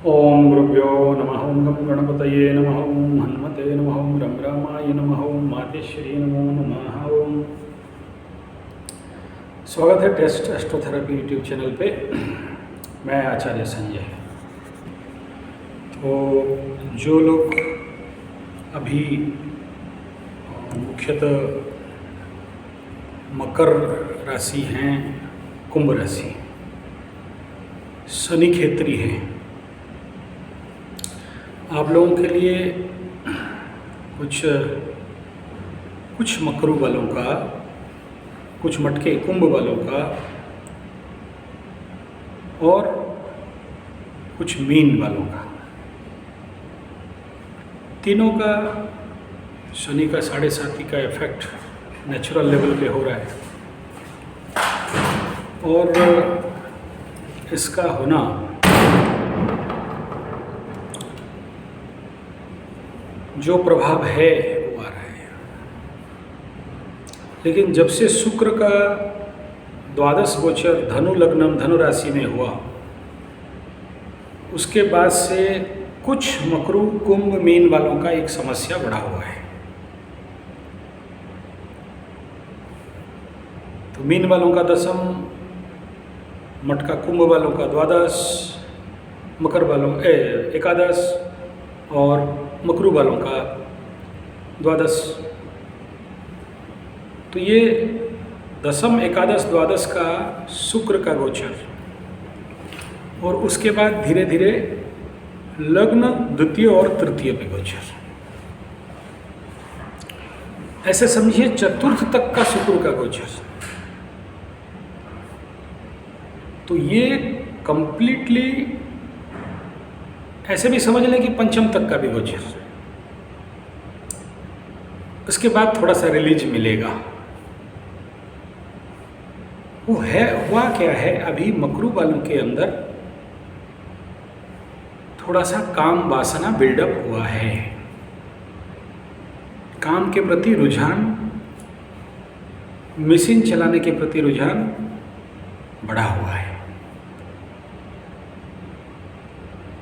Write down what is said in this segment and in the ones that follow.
ओम गुरुभ्यो नमः। ओम गं गणपतये नमः। ओम हनुमते नमः। ओम रम रामाय नमः। ओम मातेश्वरी नमो नमः। ओम स्वागत है टेस्ट एस्ट्रोथेरेपी यूट्यूब चैनल पे। मैं आचार्य संजय। तो जो लोग अभी मुख्यतः मकर राशि हैं, कुंभ राशि, शनि क्षेत्री है, आप लोगों के लिए कुछ मकरू वालों का, कुछ मटके कुंभ वालों का और कुछ मीन वालों का, तीनों का शनि का 7.5 का इफेक्ट नेचुरल लेवल पे हो रहा है। और इसका होना जो प्रभाव है वो आ रहा है। लेकिन जब से शुक्र का द्वादश गोचर धनु लग्नम धनु राशि में हुआ, उसके बाद से कुछ मकरू कुंभ मीन वालों का एक समस्या बढ़ा हुआ है। तो मीन वालों का दशम, मटका कुंभ वालों का द्वादश, मकर वालों एकादश और मकरू वालों का द्वादश। तो ये दशम, एकादश, द्वादश का शुक्र का गोचर, और उसके बाद धीरे धीरे लग्न द्वितीय और तृतीय पे गोचर। ऐसे समझिए चतुर्थ तक का शुक्र का गोचर। तो ये कंप्लीटली ऐसे भी समझ लें कि पंचम तक का भी गोचर। उसके बाद थोड़ा सा रिलीज मिलेगा। वो है, हुआ क्या है, अभी मकरू वालों के अंदर थोड़ा सा काम वासना बिल्डअप हुआ है। काम के प्रति रुझान, मशीन चलाने के प्रति रुझान बढ़ा हुआ है।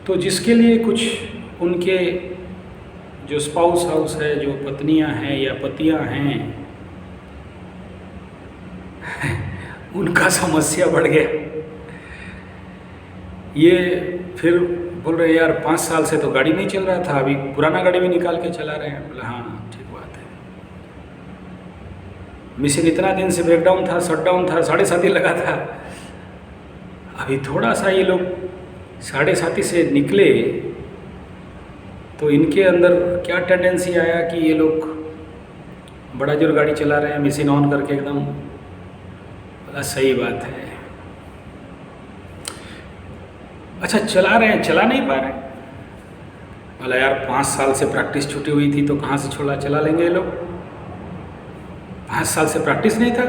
तो जिसके लिए कुछ उनके जो स्पाउस हाउस है, जो पत्नियां हैं या पतियां हैं उनका समस्या बढ़ गया। ये फिर बोल रहे यार 5 साल से तो गाड़ी नहीं चल रहा था, अभी पुराना गाड़ी भी निकाल के चला रहे हैं। बोला हाँ ठीक बात है, मिशन इतना दिन से ब्रेकडाउन था, शटडाउन था, 7.5 लगा था। अभी थोड़ा सा ये लोग 7.5 से निकले तो इनके अंदर क्या टेंडेंसी आया कि ये लोग बड़ा जोर गाड़ी चला रहे हैं, मशीन ऑन करके एकदम। बोला सही बात है। अच्छा चला रहे हैं, चला नहीं पा रहे। बोला यार 5 साल से प्रैक्टिस छूटी हुई थी तो कहाँ से छोड़ा, चला लेंगे ये लोग। 5 साल से प्रैक्टिस नहीं था,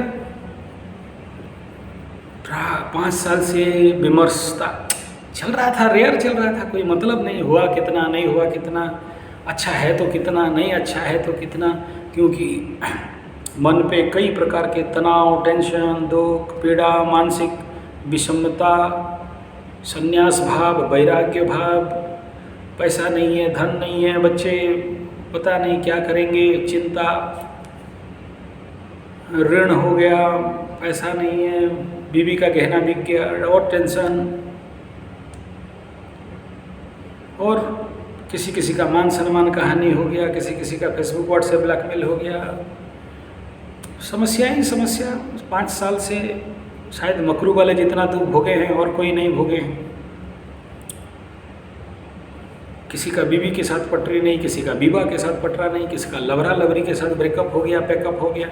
5 साल से विमर्श था, चल रहा था, रेयर चल रहा था, कोई मतलब नहीं। हुआ कितना, नहीं हुआ कितना, अच्छा है तो कितना, नहीं अच्छा है तो कितना। क्योंकि मन पे कई प्रकार के तनाव, टेंशन, दुख, पीड़ा, मानसिक विषमता, संन्यास भाव, वैराग्य भाव, पैसा नहीं है, धन नहीं है, बच्चे पता नहीं क्या करेंगे, चिंता, ऋण हो गया, पैसा नहीं है, बीवी का गहना बिक गया, और टेंशन, और किसी किसी का मान सम्मान का हानि हो गया, किसी किसी का फेसबुक व्हाट्सएप ब्लैकमेल हो गया। समस्या ही समस्या। 5 साल से शायद मकरू वाले जितना दुख भोगे हैं और कोई नहीं भोगे हैं। किसी का बीवी के साथ पटरी नहीं, किसी का विवाह के साथ पटरा नहीं, किसी का लवरा लवरी के साथ ब्रेकअप हो गया, पैकअप हो गया।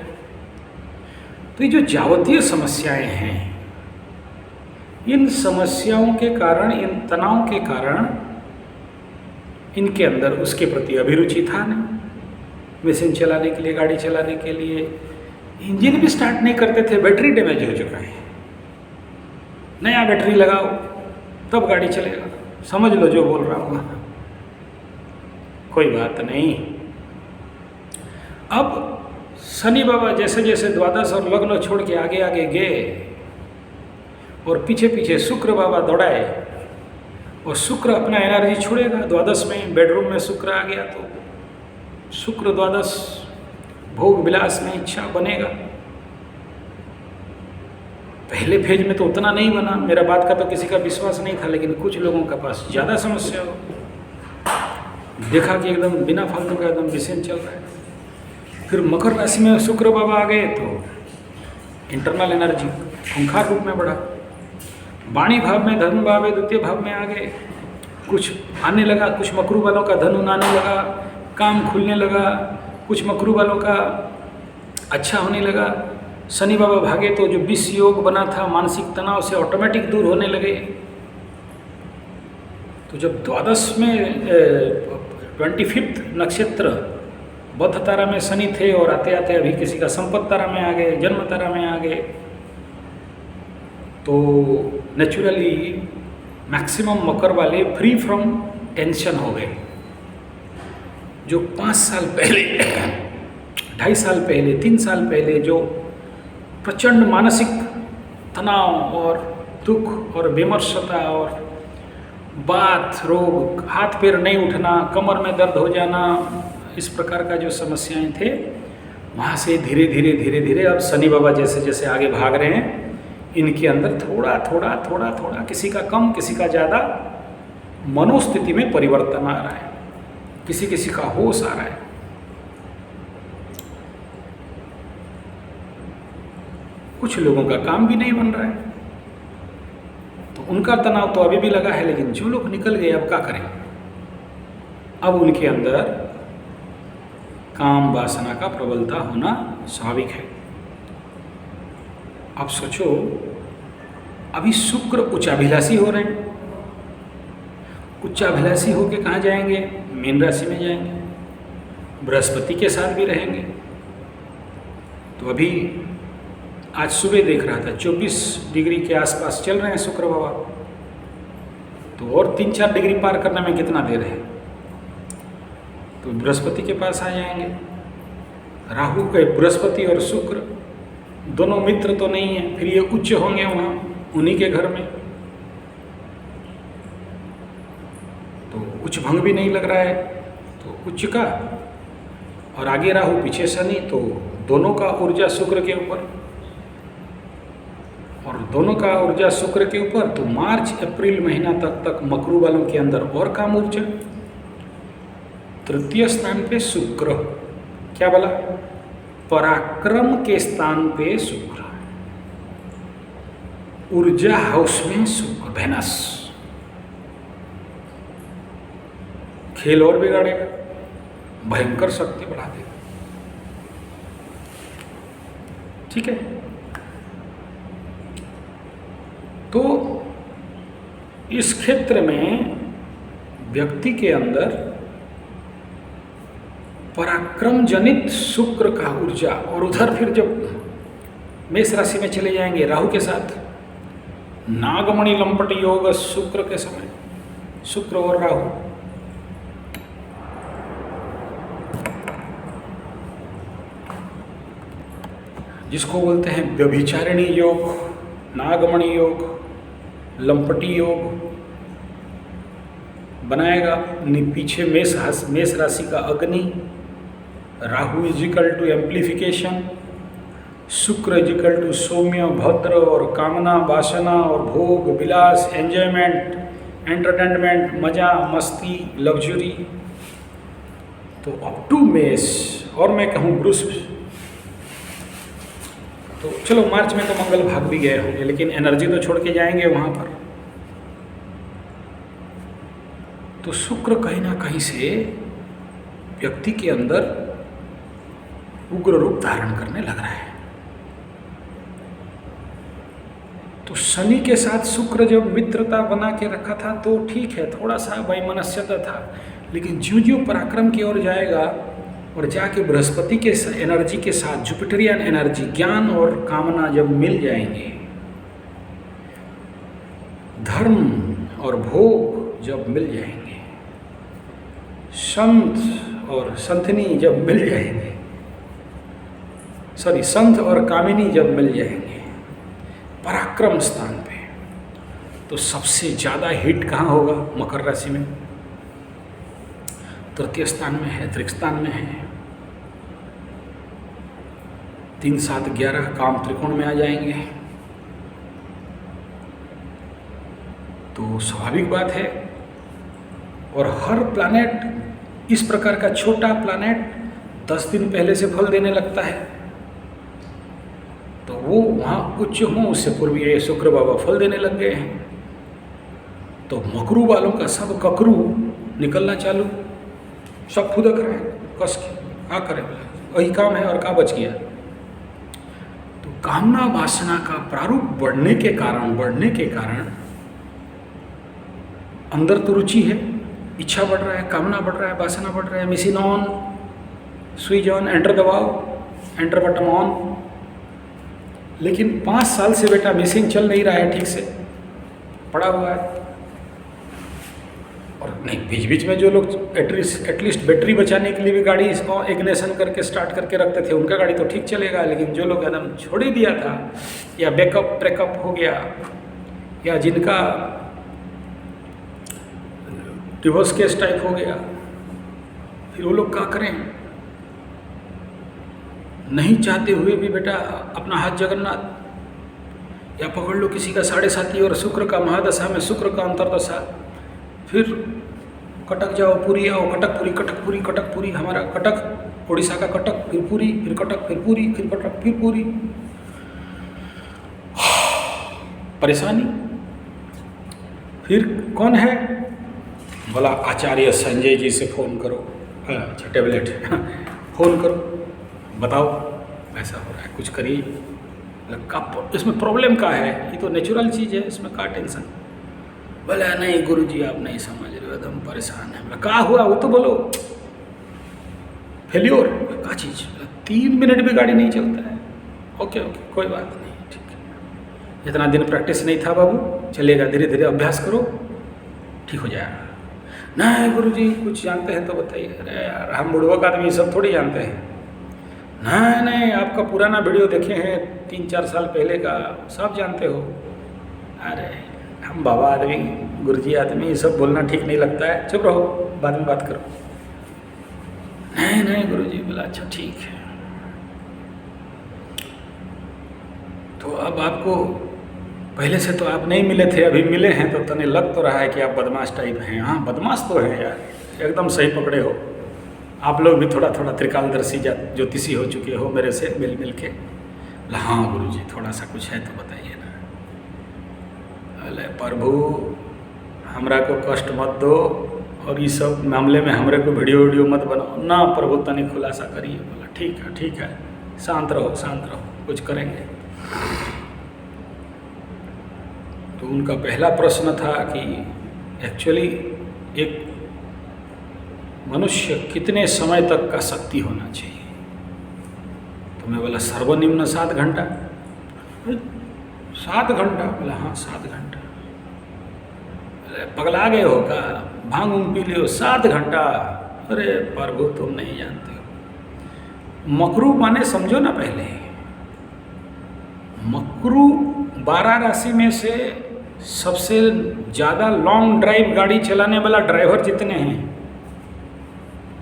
तो ये जो जावतीय समस्याएं हैं, इन समस्याओं के कारण, इन तनाव के कारण इनके अंदर उसके प्रति अभिरुचि था नहीं। मशीन चलाने के लिए, गाड़ी चलाने के लिए इंजन भी स्टार्ट नहीं करते थे, बैटरी डैमेज हो चुका है, नया बैटरी लगाओ तब गाड़ी चलेगा। समझ लो जो बोल रहा हूँ। कोई बात नहीं। अब शनि बाबा जैसे जैसे द्वादश और लग्न छोड़ के आगे आगे गए और पीछे पीछे शुक्र बाबा दौड़ाए और शुक्र अपना एनर्जी छोड़ेगा। द्वादश में बेडरूम में शुक्र आ गया तो शुक्र द्वादश भोग विलास में इच्छा बनेगा। पहले फेज में तो उतना नहीं बना, मेरा बात का तो किसी का विश्वास नहीं था, लेकिन कुछ लोगों के पास ज़्यादा समस्या हो, देखा कि एकदम बिना फालतू का एकदम विषय चल रहा है। फिर मकर राशि में शुक्र बाबा आ गए तो इंटरनल एनर्जी खूंखार रूप में बढ़ा। वाणी भाव में धन भाव है, द्वितीय भाव में आ गए, कुछ आने लगा, कुछ मकरू वालों का धन आने लगा, काम खुलने लगा, कुछ मकरू वालों का अच्छा होने लगा। शनि बाबा भागे तो जो विष योग बना था मानसिक तनाव से ऑटोमेटिक दूर होने लगे। तो जब द्वादश में 25 नक्षत्र बुध तारा में शनि थे और आते आते अभी किसी का संपत तारा में आ गए, जन्म तारा में आ गए, तो नेचुरली मैक्सिमम मकर वाले फ्री फ्रॉम टेंशन हो गए। जो 5 साल पहले 2.5 साल पहले 3 साल पहले जो प्रचंड मानसिक तनाव और दुख और विमर्शता और बात रोग, हाथ पैर नहीं उठना, कमर में दर्द हो जाना, इस प्रकार का जो समस्याएं थे, वहाँ से धीरे धीरे धीरे धीरे अब शनि बाबा जैसे जैसे आगे भाग रहे हैं, इनके अंदर थोड़ा थोड़ा थोड़ा थोड़ा, किसी का कम किसी का ज़्यादा, मनोस्थिति में परिवर्तन आ रहा है, किसी किसी का होश आ रहा है। कुछ लोगों का काम भी नहीं बन रहा है, तो उनका तनाव तो अभी भी लगा है, लेकिन जो लोग निकल गए अब क्या करें। अब उनके अंदर काम वासना का प्रबलता होना स्वाभाविक है। अब सोचो, अभी शुक्र उच्चाभिलाषी हो रहे हैं, उच्चाभिलाषी होके कहाँ जाएंगे? मीन राशि में जाएंगे, बृहस्पति के साथ भी रहेंगे। तो अभी आज सुबह देख रहा था 24 डिग्री के आसपास चल रहे हैं शुक्र बाबा, तो और 3-4 डिग्री पार करने में कितना देर है, तो बृहस्पति के पास आ जाएंगे। राहु के बृहस्पति और शुक्र दोनों मित्र तो नहीं है, फिर ये उच्च होंगे वहाँ उन्हीं के घर में, तो उच्च भंग भी नहीं लग रहा है, तो उच्च का और आगे राहु पीछे शनि, तो दोनों का ऊर्जा शुक्र के ऊपर, और दोनों का ऊर्जा शुक्र के ऊपर, तो मार्च अप्रैल महीना तक मकरू वालों के अंदर और काम ऊर्जा। तृतीय स्थान पे शुक्र, क्या बोला? पराक्रम के स्थान पे शुक्र, ऊर्जा हाउस में शुक्र, वेनस, खेल और बिगाड़ेगा, भयंकर शक्ति बढ़ा देगा। ठीक है, तो इस क्षेत्र में व्यक्ति के अंदर पराक्रम जनित शुक्र का ऊर्जा, और उधर फिर जब मेष राशि में चले जाएंगे राहु के साथ, नागमणि लंपट योग शुक्र के समय, शुक्र और राहु, जिसको बोलते हैं व्यभिचारिणी योग, नागमणि योग, लंपटी योग बनाएगा। पीछे मेष राशि का अग्नि, राहु इजिकल टू एम्प्लीफिकेशन, शुक्र इजिकल टू सौम्य भद्र और कामना वासना और भोग विलास, एंजॉयमेंट, एंटरटेनमेंट, मजा मस्ती, लग्जरी। तो अप टू मेष, और मैं कहूँ वृष, तो चलो मार्च में तो मंगल भाग भी गए होंगे, लेकिन एनर्जी तो छोड़ के जाएंगे वहाँ पर। तो शुक्र कहीं ना कहीं से व्यक्ति के अंदर उग्र रूप धारण करने लग रहा है। तो शनि के साथ शुक्र जब मित्रता बना के रखा था तो ठीक है, थोड़ा सा वैमनस्यता था, लेकिन ज्यों ज्यों पराक्रम की ओर जाएगा और जाके बृहस्पति के एनर्जी के साथ जुपिटरियन एनर्जी, ज्ञान और कामना जब मिल जाएंगे, धर्म और भोग जब मिल जाएंगे, संत और संतनी जब मिल जाएंगे, संत और कामिनी जब मिल जाएंगे पराक्रम स्थान पे, तो सबसे ज़्यादा हिट कहाँ होगा? मकर राशि में, तृतीय स्थान में है, त्रिक स्थान में है। 3, 7, 11 काम त्रिकोण में आ जाएंगे। तो स्वाभाविक बात है। और हर प्लैनेट इस प्रकार का छोटा प्लैनेट 10 दिन पहले से फल देने लगता है, तो वो वहाँ उच्च हों उससे पूर्व ये शुक्र बाबा फल देने लग गए हैं। तो मकरू वालों का सब ककरू निकलना चालू, सब फुदक रहे हैं कस के, क्या करें, वही काम है और क्या बच गया। तो कामना वासना का प्रारूप बढ़ने के कारण अंदर तो रुचि है, इच्छा बढ़ रहा है, कामना बढ़ रहा है, वासना बढ़ रहा है, मिसिन ऑन, स्विच ऑन, एंटर दबाओ, एंटर बटन ऑन। लेकिन 5 साल से बेटा मिसिंग चल नहीं रहा है, ठीक से पड़ा हुआ है। और नहीं, बीच बीच में जो लोग एटलीस्ट बैटरी बचाने के लिए भी गाड़ी इग्निशन करके स्टार्ट करके रखते थे, उनका गाड़ी तो ठीक चलेगा। लेकिन जो लोग एकदम छोड़ ही दिया था, या बैकअप ब्रेकअप हो गया, या जिनका डिवोर्स केस टाइप हो गया, फिर वो लोग क्या करें? नहीं चाहते हुए भी बेटा अपना हाथ जगन्नाथ, या पकड़ लो किसी का 7.5 और शुक्र का महादशा में शुक्र का अंतरदशा, फिर कटक जाओ, पुरी आओ, कटकपुरी, हमारा कटक, उड़ीसा का कटक, फिर पुरी, फिर कटक, फिर पुरी, फिर कटक, फिर पुरी। परेशानी। फिर कौन है? बोला आचार्य संजय जी से फ़ोन करो, अच्छा टेबलेट फ़ोन करो, बताओ ऐसा हो रहा है, कुछ करिए। इसमें प्रॉब्लम क्या है? ये तो नेचुरल चीज़ है, इसमें क्या टेंशन? बोला नहीं गुरुजी आप नहीं समझ रहे हो, एकदम परेशान है। बोला क्या हुआ वो तो बोलो। फेल्योर क्या चीज़? 3 मिनट भी गाड़ी नहीं चलता है। ओके कोई बात नहीं, ठीक है, इतना दिन प्रैक्टिस नहीं था बाबू, चलेगा, धीरे धीरे अभ्यास करो, ठीक हो जाएगा। नहीं गुरुजी कुछ जानते हैं तो बताइए। अरे यार हम बुढ़वक आदमी सब थोड़ी जानते हैं। नहीं आपका पुराना वीडियो देखे हैं 3-4 साल पहले का, सब जानते हो। अरे हम बाबा आदमी, गुरुजी आदमी, ये सब बोलना ठीक नहीं लगता है, चुप रहो, बाद में बात करो। नहीं गुरुजी। बोला अच्छा ठीक है। तो अब आपको पहले से तो आप नहीं मिले थे, अभी मिले हैं तो तने लग तो रहा है कि आप बदमाश टाइप हैं। हाँ बदमाश तो है यार, एकदम सही पकड़े हो। आप लोग भी थोड़ा त्रिकालदर्शी ज्योतिषी हो चुके हो मेरे से मिल के। हाँ गुरुजी थोड़ा सा कुछ है तो बताइए ना। अरे प्रभु हमरा को कष्ट मत दो, और ये सब मामले में हमरे को वीडियो मत बनाओ ना प्रभु, तनी खुलासा करिए। बोला ठीक है, शांत रहो, कुछ करेंगे। तो उनका पहला प्रश्न था कि एक्चुअली एक मनुष्य कितने समय तक का शक्ति होना चाहिए? तो मैं बोला सर्वनिम्न 7 घंटा। 7 घंटा? बोला हाँ 7 घंटा। पगला गए हो का? भांग पी लियो 7 घंटा? अरे प्रभु तुम नहीं जानते हो। मकरू माने समझो ना, पहले मकरू 12 राशि में से सबसे ज़्यादा लॉन्ग ड्राइव गाड़ी चलाने वाला ड्राइवर जितने हैं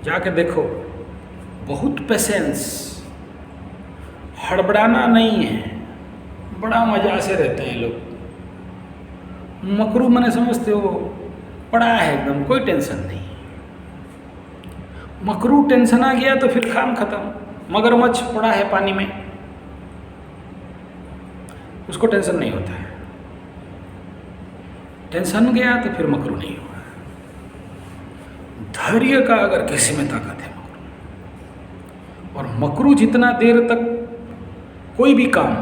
जाके देखो, बहुत पेशेंस, हड़बड़ाना नहीं है, बड़ा मजा से रहते हैं लोग। मकरू मैंने समझते हो पड़ा है एकदम, कोई टेंशन नहीं। मकरू टेंशन आ गया तो फिर काम खत्म। मगरमच्छ पड़ा है पानी में, उसको टेंशन नहीं होता है। टेंशन गया तो फिर मकरू नहीं हुआ। धैर्य का अगर किसी में ताकत है मकरू, और मकरू जितना देर तक कोई भी काम,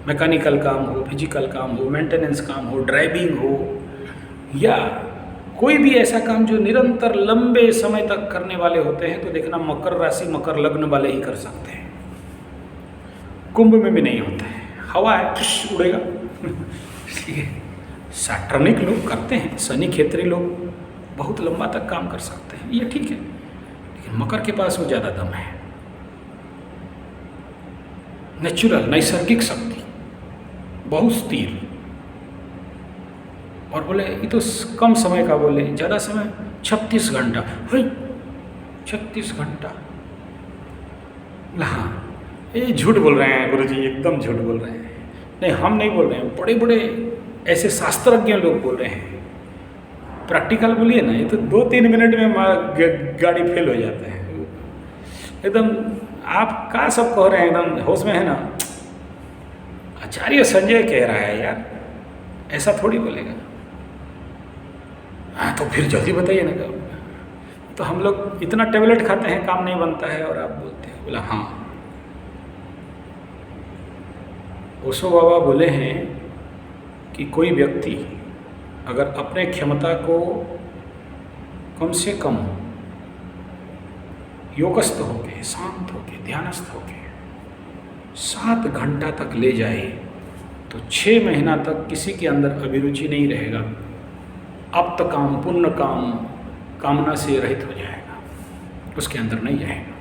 मैकेनिकल काम हो, फिजिकल काम हो, मेंटेनेंस काम हो, ड्राइविंग हो, या कोई भी ऐसा काम जो निरंतर लंबे समय तक करने वाले होते हैं, तो देखना मकर राशि मकर लग्न वाले ही कर सकते हैं। कुंभ में भी नहीं होता है, हवा है उड़ेगा। ठीक है, सैटर्निक लोग करते हैं, शनि क्षेत्री लोग बहुत लंबा तक काम कर सकते हैं, ये ठीक है। लेकिन मकर के पास वो ज़्यादा दम है, नेचुरल नैसर्गिक शक्ति, बहुत स्थिर। और बोले ये तो कम समय का, बोले ज़्यादा समय 36 घंटा। 36 घंटा? हाँ, ये झूठ बोल रहे हैं गुरुजी, एकदम झूठ बोल रहे हैं। नहीं, हम नहीं बोल रहे हैं, बड़े बड़े ऐसे शास्त्रज्ञ लोग बोल रहे हैं। प्रैक्टिकल बोलिए ना, ये तो 2-3 मिनट में गाड़ी फेल हो जाता है एकदम। आप क्या सब कह रहे हैं, एकदम होश में है ना? आचार्य संजय कह रहा है यार, ऐसा थोड़ी बोलेगा। हाँ तो फिर जल्दी बताइए ना। तो हम लोग इतना टेबलेट खाते हैं, काम नहीं बनता है, और आप बोलते हैं। बोला हाँ, ओशो बाबा बोले हैं कि कोई व्यक्ति अगर अपने क्षमता को कम से कम योगस्थ होके, शांत होके, ध्यानस्थ होके 7 घंटा तक ले जाए तो 6 महीना तक किसी के अंदर अभिरुचि नहीं रहेगा, अप्त काम, पुण्य काम, कामना से रहित हो जाएगा, उसके अंदर नहीं जाएगा।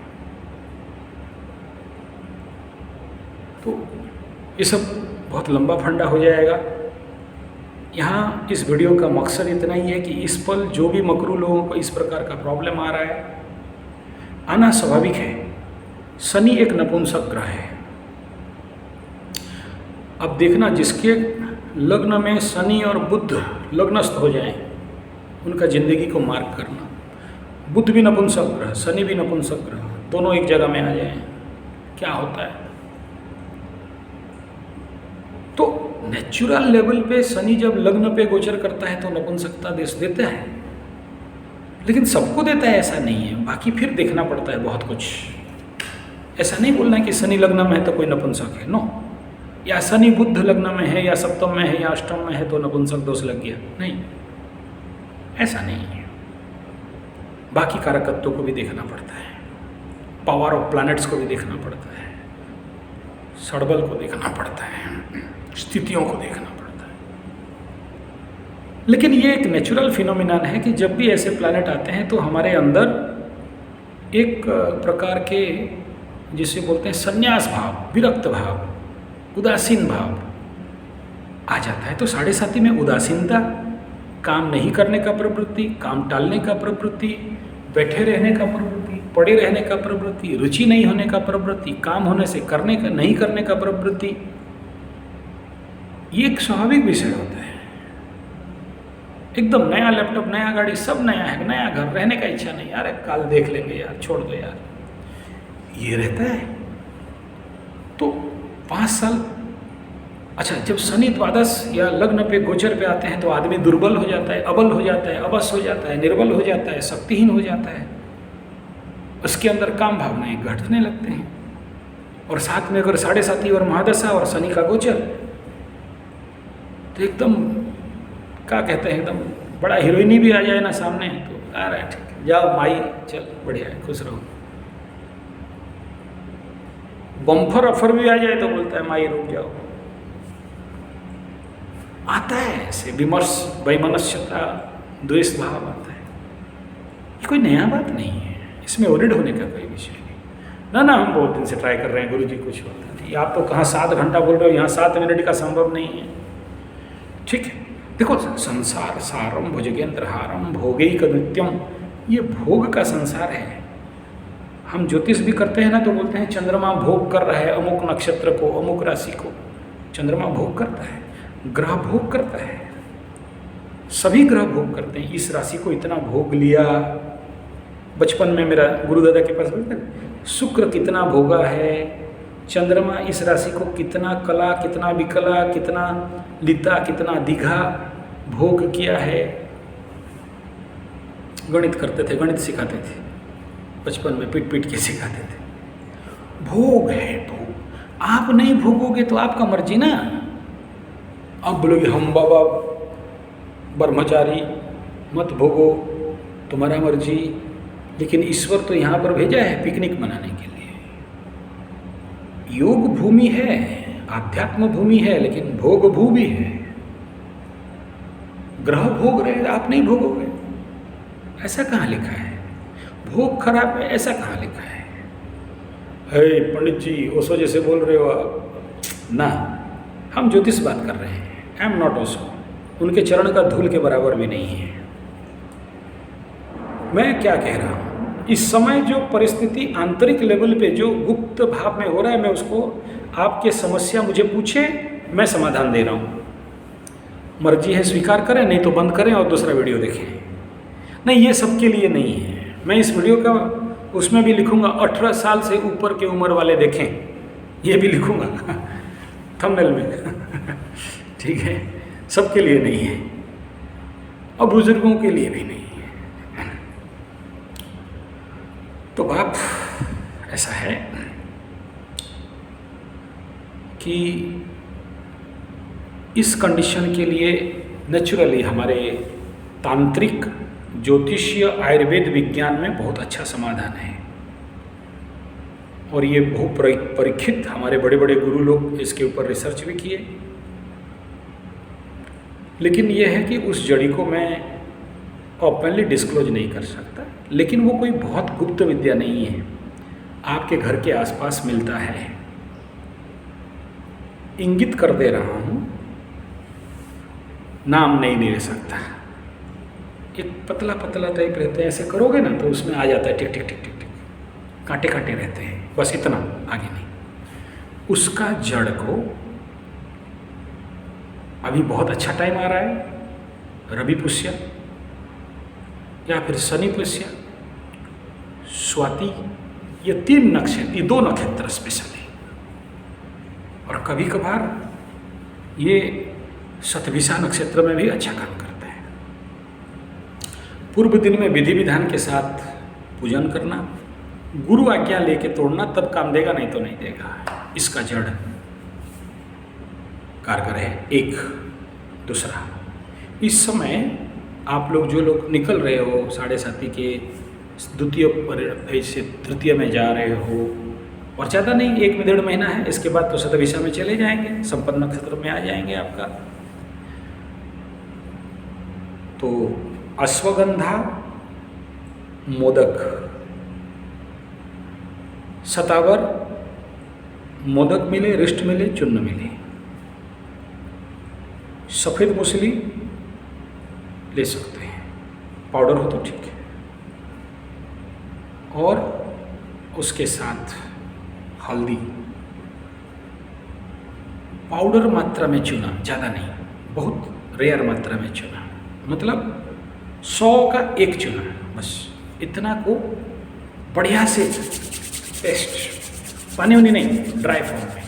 तो ये सब बहुत लंबा फंडा हो जाएगा। यहाँ इस वीडियो का मकसद इतना ही है कि इस पल जो भी मकरू लोगों को इस प्रकार का प्रॉब्लम आ रहा है, आना स्वाभाविक है। शनि एक नपुंसक ग्रह है। अब देखना, जिसके लग्न में शनि और बुध लग्नस्थ हो जाएं, उनका जिंदगी को मार्क करना। बुध भी नपुंसक ग्रह, शनि भी नपुंसक ग्रह, दोनों एक जगह में आ जाएं, क्या होता है? तो नेचुरल लेवल पे शनि जब लग्न पे गोचर करता है तो नपुंसकता देता है, लेकिन सबको देता है ऐसा नहीं है। बाकी फिर देखना पड़ता है बहुत कुछ। ऐसा नहीं बोलना कि शनि लग्न में है तो कोई नपुंसक है, नो। या शनि बुध लग्न में है, या सप्तम में है, या अष्टम में है तो नपुंसक दोष लग गया, नहीं, ऐसा नहीं है। बाकी कारकत्वों को भी देखना पड़ता है, पावर ऑफ प्लैनेट्स को भी देखना पड़ता है, सड़बल को देखना पड़ता है, स्थितियों को देखना पड़ता है। लेकिन ये एक नेचुरल फिनोमिनन है कि जब भी ऐसे प्लैनेट आते हैं तो हमारे अंदर एक प्रकार के, जिसे बोलते हैं संन्यास भाव, विरक्त भाव, उदासीन भाव आ जाता है। तो 7.5 में उदासीनता, काम नहीं करने का प्रवृत्ति, काम टालने का प्रवृत्ति, बैठे रहने का प्रवृत्ति, पड़े रहने का प्रवृत्ति, रुचि नहीं होने का प्रवृत्ति, काम होने से करने का नहीं करने का प्रवृत्ति, ये एक स्वाभाविक विषय होता है। एकदम नया लैपटॉप, नया गाड़ी, सब नया है, नया घर, रहने का इच्छा नहीं, यार कल देख लेंगे यार, छोड़ दो यार, ये रहता है। तो 5 साल, अच्छा, जब शनि द्वादश या लग्न पे गोचर पे आते हैं तो आदमी दुर्बल हो जाता है, अबल हो जाता है, अवश हो जाता है, निर्बल हो जाता है, शक्तिहीन हो जाता है, उसके अंदर काम भावनाएं घटने लगते हैं। और साथ में अगर 7.5 और महादशा और शनि का गोचर, तो एकदम क्या कहते हैं, एकदम बड़ा हीरोइनी भी आ जाए ना सामने तो आ रहा है, ठीक है, जाओ माई, चल बढ़िया है, खुश रहो। बम्फर ऑफर भी आ जाए तो बोलता है माई रुक जाओ। आता है ऐसे विमर्श, वैमनस्यता, द्वेष भाव आता है। ये कोई नया बात नहीं है, इसमें ओरिड होने का कोई विषय नहीं। ना हम बहुत दिन से ट्राई कर रहे हैं गुरुजी, कुछ होता नहीं। आप तो कहाँ 7 घंटा बोल रहे हो, यहाँ 7 मिनट का संभव नहीं है। ठीक है, देखो, संसार सारम भुजगेंद्रहारम भोगैक नित्यम, ये भोग का संसार है। हम ज्योतिष भी करते हैं ना तो बोलते हैं चंद्रमा भोग कर रहा है अमुक नक्षत्र को, अमुक राशि को। चंद्रमा भोग करता है, ग्रह भोग करता है, सभी ग्रह भोग करते हैं। इस राशि को इतना भोग लिया। बचपन में मेरा गुरुदादा के पास बोलते हैं शुक्र कितना भोगा है, चंद्रमा इस राशि को कितना कला, कितना विकला, कितना लिता, कितना दीघा भोग किया है। गणित करते थे, गणित सिखाते थे बचपन में, पीट पीट के सिखाते थे। भोग है भोग, आप नहीं भोगोगे तो आपका मर्जी ना। अब बोलोगे हम बाबा ब्रह्मचारी, मत भोगो, तुम्हारा मर्जी। लेकिन ईश्वर तो यहाँ पर भेजा है पिकनिक मनाने के लिए। योग भूमि है, आध्यात्म भूमि है, लेकिन भोग भू भी है। ग्रह भोग रहे, आप नहीं भोगोगे, ऐसा कहाँ लिखा है? भोग खराब है, ऐसा कहाँ लिखा है? हे पंडित जी, ओशो जैसे बोल रहे हो आप ना। हम ज्योतिष बात कर रहे हैं, आई एम नॉट ओशो। उनके चरण का धूल के बराबर भी नहीं है। मैं क्या कह रहा हूँ, इस समय जो परिस्थिति आंतरिक लेवल पे जो गुप्त भाव में हो रहा है, मैं उसको, आपके समस्या मुझे पूछे, मैं समाधान दे रहा हूँ। मर्जी है स्वीकार करें, नहीं तो बंद करें और दूसरा वीडियो देखें। नहीं, ये सबके लिए नहीं है। मैं इस वीडियो का उसमें भी लिखूंगा 18 साल से ऊपर के उम्र वाले देखें, ये भी लिखूंगा थंबनेल में ठीक है, सबके लिए नहीं है और बुजुर्गों के लिए भी नहीं है। तो बाप ऐसा है कि इस कंडीशन के लिए नेचुरली हमारे तांत्रिक, ज्योतिषीय, आयुर्वेद विज्ञान में बहुत अच्छा समाधान है और ये बहुत परीक्षित, हमारे बड़े बड़े गुरु लोग इसके ऊपर रिसर्च भी किए। लेकिन ये है कि उस जड़ी को मैं ओपनली डिस्क्लोज नहीं कर सकता, लेकिन वो कोई बहुत गुप्त विद्या नहीं है, आपके घर के आसपास मिलता है। इंगित कर दे रहा हूँ, नाम नहीं ले सकता। एक पतला पतला टाइप रहते हैं, ऐसे करोगे ना तो उसमें आ जाता है टिक टिक टिक टिक टिक, कांटे कांटे रहते हैं, बस इतना, आगे नहीं। उसका जड़ को, अभी बहुत अच्छा टाइम आ रहा है, रवि पुष्य या फिर शनि पुष्य, स्वाति, ये 3 नक्षत्र, ये 2 नक्षत्र स्पेशली, और कभी कभार ये शतभिषा नक्षत्र में भी अच्छा काम करता है। पूर्व दिन में विधि विधान के साथ पूजन करना, गुरु आज्ञा लेके तोड़ना, तब काम देगा, नहीं तो नहीं देगा। इसका जड़ कारगर है। एक दूसरा, इस समय आप लोग जो लोग निकल रहे हो 7.5 के द्वितीय से तृतीय में जा रहे हो, और ज़्यादा नहीं, 1 में 1.5 महीना है, इसके बाद तो शतभिषा में चले जाएंगे, संपन्न नक्षत्र में आ जाएंगे आपका। तो अश्वगंधा, मोदक, शतावर, मोदक मिले, रिष्ट मिले, चूर्ण मिले, सफ़ेद मूसली ले सकते हैं, पाउडर हो तो ठीक है, और उसके साथ हल्दी, पाउडर मात्रा में चुना, ज़्यादा नहीं, बहुत रेयर मात्रा में चुना, मतलब 100 का 1 चुना, बस इतना को बढ़िया से पेस्ट, पानी वानी नहीं, ड्राई फॉर्म में,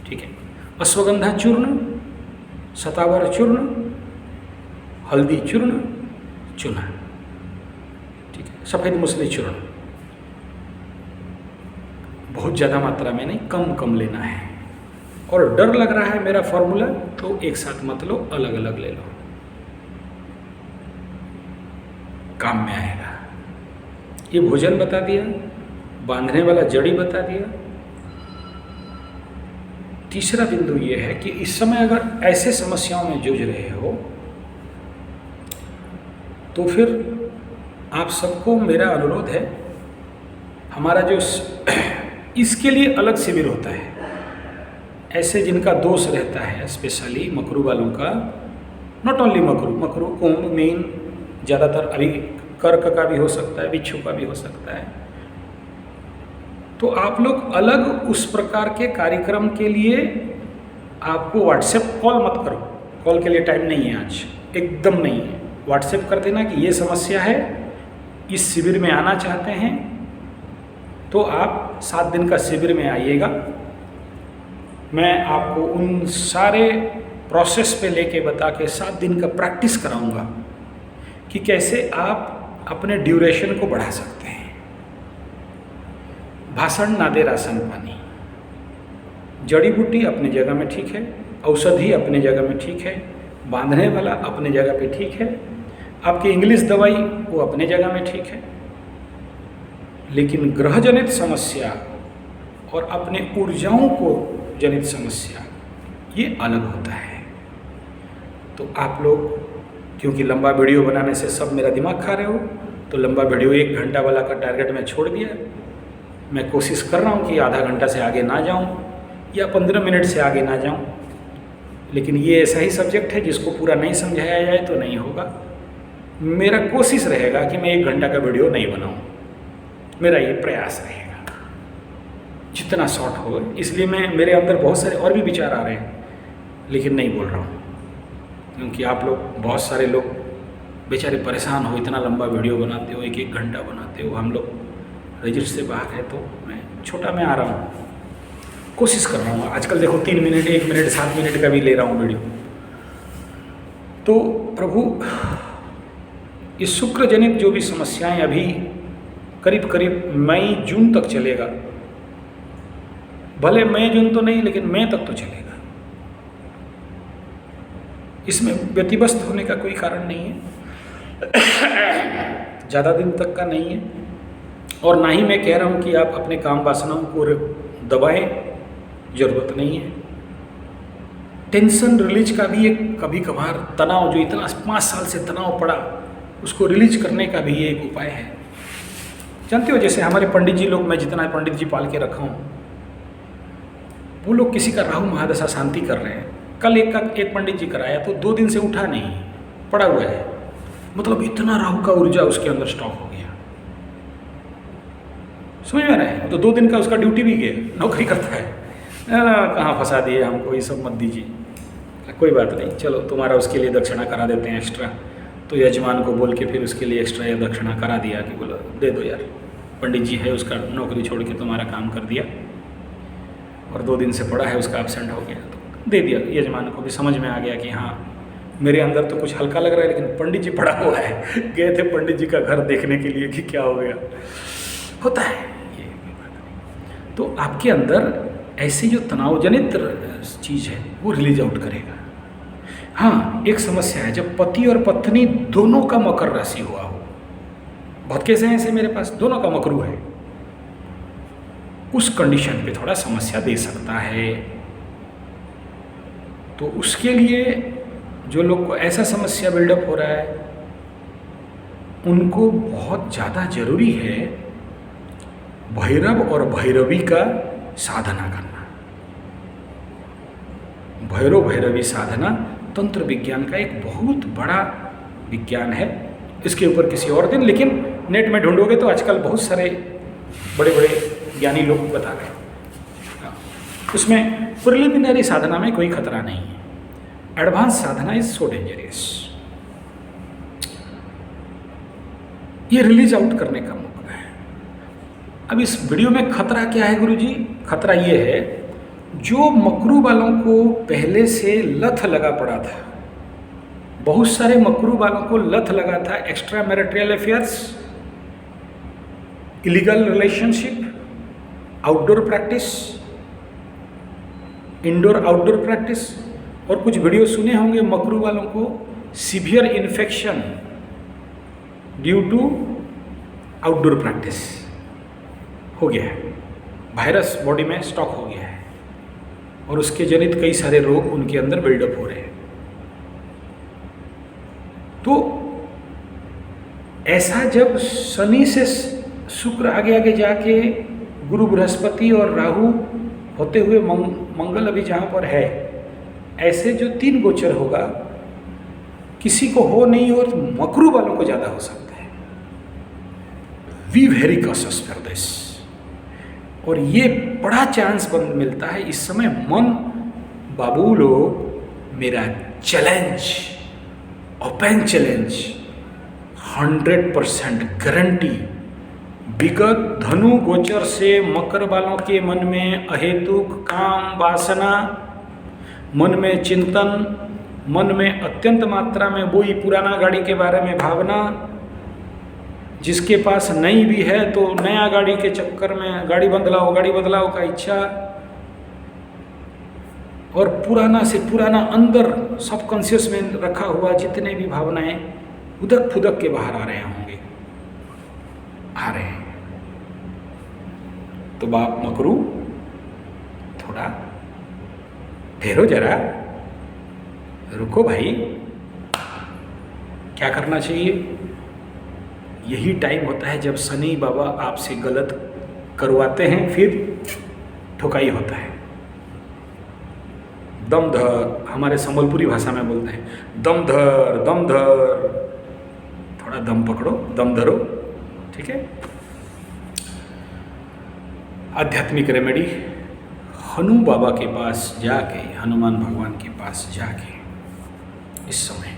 ठीक है। अश्वगंधा चूर्ण, शतावर चूर्ण, हल्दी चूर्ण, चूना, ठीक है, सफ़ेद मूसली चूर्ण, बहुत ज़्यादा मात्रा में नहीं, कम कम लेना है। और डर लग रहा है मेरा फॉर्मूला, तो एक साथ मत लो, अलग अलग ले लो, काम में आएगा। ये भोजन बता दिया, बांधने वाला जड़ी बता दिया। तीसरा बिंदु ये है कि इस समय अगर ऐसे समस्याओं में जूझ रहे हो, तो फिर आप सबको मेरा अनुरोध है, हमारा जो इसके लिए अलग शिविर होता है, ऐसे जिनका दोष रहता है, स्पेशली मकरू वालों का, not only Makru, Kumbh, mean, ज़्यादातर अभी कर्क का भी हो सकता है, बिच्छू का भी हो सकता है। तो आप लोग अलग उस प्रकार के कार्यक्रम के लिए आपको व्हाट्सएप कॉल मत करो, कॉल के लिए टाइम नहीं है आज, एकदम नहीं है। व्हाट्सएप कर देना कि ये समस्या है, इस शिविर में आना चाहते हैं, तो आप 7 दिन का शिविर में आइएगा। मैं आपको उन सारे प्रोसेस पे लेके बता के 7 दिन का प्रैक्टिस कराऊंगा कि कैसे आप अपने ड्यूरेशन को बढ़ा सकते हैं। भाषण ना दे राशन पानी, जड़ी बूटी अपनी जगह में ठीक है, औषधि अपनी जगह में ठीक है, बांधने वाला अपनी जगह पे ठीक है, आपकी इंग्लिश दवाई वो अपने जगह में ठीक है, लेकिन ग्रह जनित समस्या और अपने ऊर्जाओं को जनित समस्या ये अलग होता है। तो आप लोग क्योंकि लंबा वीडियो बनाने से सब मेरा दिमाग खा रहे हो, तो लंबा वीडियो 1 घंटा वाला का टारगेट मैं छोड़ दिया। मैं कोशिश कर रहा हूँ कि आधा घंटा से आगे ना जाऊँ या 15 मिनट से आगे ना जाऊँ, लेकिन ये ऐसा ही सब्जेक्ट है जिसको पूरा नहीं समझाया जाए तो नहीं होगा। मेरा कोशिश रहेगा कि मैं 1 घंटा का वीडियो नहीं बनाऊं, मेरा ये प्रयास रहेगा जितना शॉर्ट हो। इसलिए मेरे अंदर बहुत सारे और भी विचार आ रहे हैं, लेकिन नहीं बोल रहा हूँ, क्योंकि आप लोग, बहुत सारे लोग बेचारे परेशान हो, इतना लंबा वीडियो बनाते हो, 1-1 घंटा बनाते हो, हम लोग रजिस्टर से बाहर है, तो मैं छोटा में आ रहा हूँ, कोशिश कर रहा हूँ। आजकल देखो 3 मिनट, 1 मिनट, 7 मिनट का भी ले रहा हूँ वीडियो। तो प्रभु, ये शुक्र जनित जो भी समस्याएं अभी करीब करीब मई जून तक चलेगा, भले मई जून तो नहीं लेकिन मई तक तो चलेगा, इसमें व्यतिव्यस्त होने का कोई कारण नहीं है, ज़्यादा दिन तक का नहीं है। और ना ही मैं कह रहा हूँ कि आप अपने काम वासनाओं को दबाएं, ज़रूरत नहीं है। टेंशन रिलीज का भी एक, कभी कभार तनाव जो इतना 5 साल से तनाव पड़ा, उसको रिलीज करने का भी ये एक उपाय है। जानते हो, जैसे हमारे पंडित जी लोग, मैं जितना पंडित जी पाल के रखा हूँ, वो लोग किसी का राहु महादशा शांति कर रहे हैं। कल एक पंडित जी कराया तो 2 दिन से उठा नहीं, पड़ा हुआ है, मतलब इतना राहु का ऊर्जा उसके अंदर स्टॉक हो गया। समझ में आ रहा है? तो 2 दिन का उसका ड्यूटी भी गया, नौकरी करता है। कहाँ फंसा दिए हमको, ये सब मत दीजिए, कोई बात नहीं, चलो तुम्हारा उसके लिए दक्षिणा करा देते हैं एक्स्ट्रा। तो यजमान को बोल के फिर उसके लिए एक्स्ट्रा या दक्षिणा करा दिया कि बोलो दे दो यार, पंडित जी है, उसका नौकरी छोड़ के तुम्हारा काम कर दिया और 2 दिन से पड़ा है, उसका एब्सेंट हो गया, तो दे दिया। यजमान को भी समझ में आ गया कि हाँ, मेरे अंदर तो कुछ हल्का लग रहा है, लेकिन पंडित जी पड़ा हुआ है। गए थे पंडित जी का घर देखने के लिए कि क्या हो गया, होता है ये। तो आपके अंदर ऐसी जो तनाव जनित चीज़ है वो रिलीज आउट करेगा। हाँ, एक समस्या है, जब पति और पत्नी दोनों का मकर राशि हुआ हो, बहुत केस हैं ऐसे मेरे पास, दोनों का मकरू है, उस कंडीशन पे थोड़ा समस्या दे सकता है। तो उसके लिए जो लोग को ऐसा समस्या बिल्डअप हो रहा है, उनको बहुत ज़्यादा जरूरी है भैरव और भैरवी का साधना करना। भैरव भैरवी साधना तंत्र विज्ञान का एक बहुत बड़ा विज्ञान है, इसके ऊपर किसी और दिन, लेकिन नेट में ढूंढोगे तो आजकल बहुत सारे बड़े बड़े ज्ञानी लोग बता रहे हैं। उसमें प्रिलिमिनरी साधना में कोई खतरा नहीं है, advance Sadhana is so dangerous. ये रिलीज आउट करने का मौका है। अब इस वीडियो में खतरा क्या है गुरुजी? खतरा ये है, जो मकरू वालों को पहले से लत लगा पड़ा था, बहुत सारे मकरू वालों को लत लगा था extramarital affairs, illegal relationship, outdoor practice, indoor outdoor practice, और कुछ वीडियो सुने होंगे मकरू वालों को severe infection due to outdoor practice हो गया है, वायरस बॉडी में स्टॉक हो गया है और उसके जनित कई सारे रोग उनके अंदर बिल्डअप हो रहे हैं। तो ऐसा जब शनि से शुक्र आगे आगे जाके गुरु बृहस्पति और राहु होते हुए मंगल अभी जहाँ पर है, ऐसे जो 3 गोचर होगा, किसी को हो नहीं और मकरू वालों को ज़्यादा हो सकता है। We very cautious for this. और ये बड़ा चांस मिलता है इस समय। मन बाबू लोग, मेरा चैलेंज, ओपन चैलेंज, 100% गारंटी, विगत धनु गोचर से मकर वालों के मन में अहेतुक काम वासना, मन में चिंतन, मन में अत्यंत मात्रा में वही पुराना गाड़ी के बारे में भावना, जिसके पास नई भी है तो नया गाड़ी के चक्कर में गाड़ी बदलाव का इच्छा, और पुराना से पुराना अंदर सबकॉन्शियस में रखा हुआ जितने भी भावनाएं उदक फुदक के बाहर आ रहे होंगे, आ रहे हैं। तो बाप मकरू, थोड़ा ठहरो जरा, रुको भाई, क्या करना चाहिए? यही टाइम होता है जब शनि बाबा आपसे गलत करवाते हैं, फिर ठुकाई होता है। दम धर, हमारे संबलपुरी भाषा में बोलते हैं दम धर दम धर, थोड़ा दम पकड़ो, दम धरो, ठीक है। आध्यात्मिक रेमेडी, हनु बाबा के पास जाके, हनुमान भगवान के पास जाके इस समय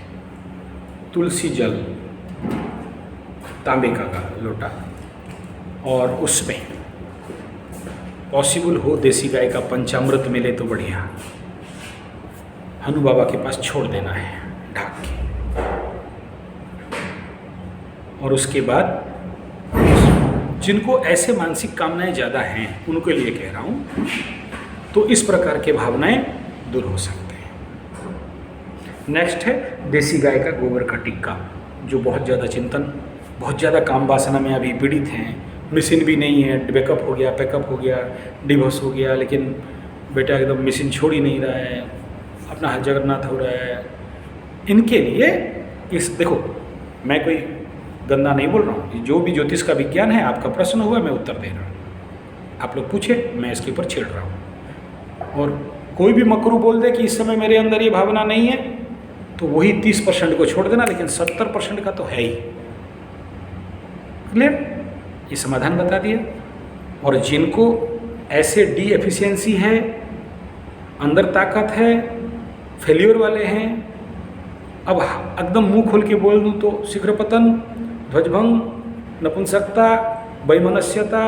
तुलसी जल, तांबे का लोटा, और उसमें पॉसिबल हो देसी गाय का पंचामृत मिले तो बढ़िया, हनु बाबा के पास छोड़ देना है ढाक के। और उसके बाद जिनको ऐसे मानसिक कामनाएं ज़्यादा हैं उनके लिए कह रहा हूँ, तो इस प्रकार के भावनाएं दूर हो सकते हैं। नेक्स्ट है देसी गाय का गोबर का टिक्का, जो बहुत ज़्यादा चिंतन, बहुत ज़्यादा काम वासना में अभी पीड़ित हैं। मिशन भी नहीं है, बैकअप हो गया, पैकअप हो गया, डिवोर्स हो गया, लेकिन बेटा एकदम मिशन छोड़ ही नहीं रहा है, अपना हर जगन्नाथ हो रहा है। इनके लिए इस, देखो मैं कोई गंदा नहीं बोल रहा हूँ, जो भी ज्योतिष का विज्ञान है, आपका प्रश्न हुआ मैं उत्तर दे रहा हूँ, आप लोग पूछे मैं इसके ऊपर छेड़ रहा हूँ। और कोई भी मकरू बोल दे कि इस समय मेरे अंदर ये भावना नहीं है, तो वही 30% को छोड़ देना, लेकिन 70% का तो है ही। क्लियर, ये समाधान बता दिया। और जिनको ऐसे डी एफिशिएंसी है, अंदर ताकत है, फेल्योर वाले हैं, अब एकदम मुंह खोल के बोल दूं तो शीघ्र पतन, ध्वजभंग, नपुंसकता, वैमनस्यता,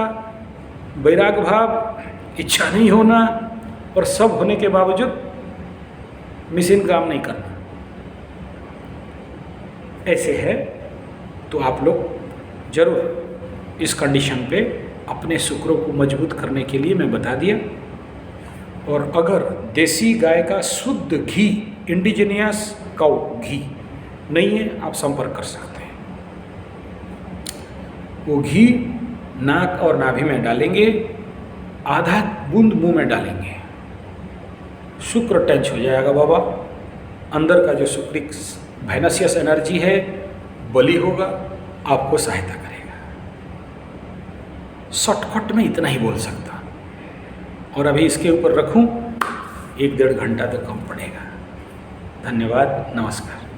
वैराग भाव, इच्छा नहीं होना, और सब होने के बावजूद मिशन काम नहीं करना, ऐसे है तो आप लोग जरूर इस कंडीशन पे अपने शुक्रों को मजबूत करने के लिए मैं बता दिया। और अगर देसी गाय का शुद्ध घी, इंडिजिनियस काउ घी नहीं है, आप संपर्क कर सकते हैं। वो घी नाक और नाभि में डालेंगे, आधा बूंद मुंह में डालेंगे, शुक्र टच हो जाएगा बाबा, अंदर का जो शुक्रिक वाइनसियस एनर्जी है बली होगा, आपको सहायता करेगा। शॉर्टकट में इतना ही बोल सकता, और अभी इसके ऊपर रखूं 1-1.5 घंटा तो कम पड़ेगा। धन्यवाद, नमस्कार।